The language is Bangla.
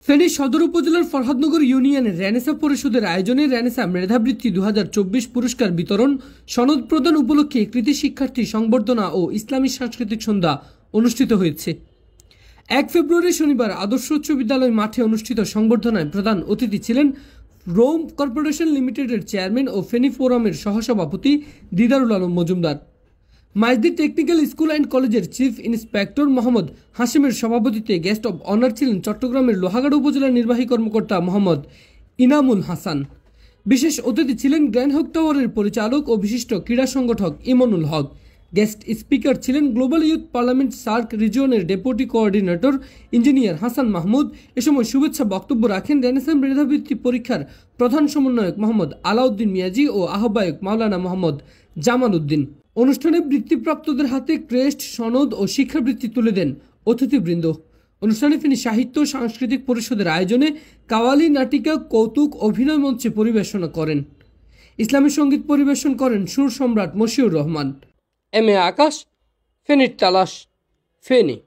ফেনী সদর উপজেলার ফরহাদনগর ইউনিয়নের রেনেসা পরিষদের আয়োজনে রেনেসা মেধাবৃত্তি 2024 পুরস্কার বিতরণ, সনদ প্রদান উপলক্ষে কৃতি শিক্ষার্থী সংবর্ধনা ও ইসলামী সাংস্কৃতিক সন্ধ্যা অনুষ্ঠিত হয়েছে। 1 ফেব্রুয়ারি শনিবার আদর্শ উচ্চ বিদ্যালয় মাঠে অনুষ্ঠিত সংবর্ধনায় প্রধান অতিথি ছিলেন রোম কর্পোরেশন লিমিটেডের চেয়ারম্যান ও ফেনী ফোরামের সহসভাপতি Didarul Alam Majumdar. Maijdee technical school and কলেজের চিফ ইন্সপেক্টর মোহাম্মদ হাশিমের সভাপতিত্বে গেস্ট অব অনার ছিলেন চট্টগ্রামের লোহাগাড়া উপজেলার নির্বাহী কর্মকর্তা মোহাম্মদ ইনামুল হাসান। বিশেষ অতিথি ছিলেন গ্র্যান্ড হক টাওয়ারের পরিচালক ও বিশিষ্ট ক্রীড়া সংগঠক ইমনুল হক। গেস্ট স্পিকার ছিলেন গ্লোবাল ইউথ পার্লামেন্ট সার্ক রিজিয়নের deputy coordinator engineer Hasan Mahmud. এ সময় শুভেচ্ছা বক্তব্য রাখেন রেনেসা মেধাবৃত্তি পরীক্ষার প্রধান সমন্বয়ক মোহাম্মদ আলাউদ্দিন মিয়াজি ও আহ্বায়ক মাওলানা মোহাম্মদ জামাল উদ্দিন। অনুষ্ঠানে বৃত্তিপ্রাপ্তদের হাতে ক্রেস্ট, সনদ ও শিক্ষাবৃত্তি তুলে দেন অতিথিবৃন্দ। অনুষ্ঠানে ফেনী সাহিত্য সাংস্কৃতিক পরিষদের আয়োজনে কাওয়ালি নাটিকা, কৌতুক, অভিনয় মঞ্চে পরিবেশনা করেন। ইসলামী সঙ্গীত পরিবেশন করেন সুর সম্রাট মশিউর রহমান। এম এ আকাশ, ফেনীর তালাশ, ফেনী।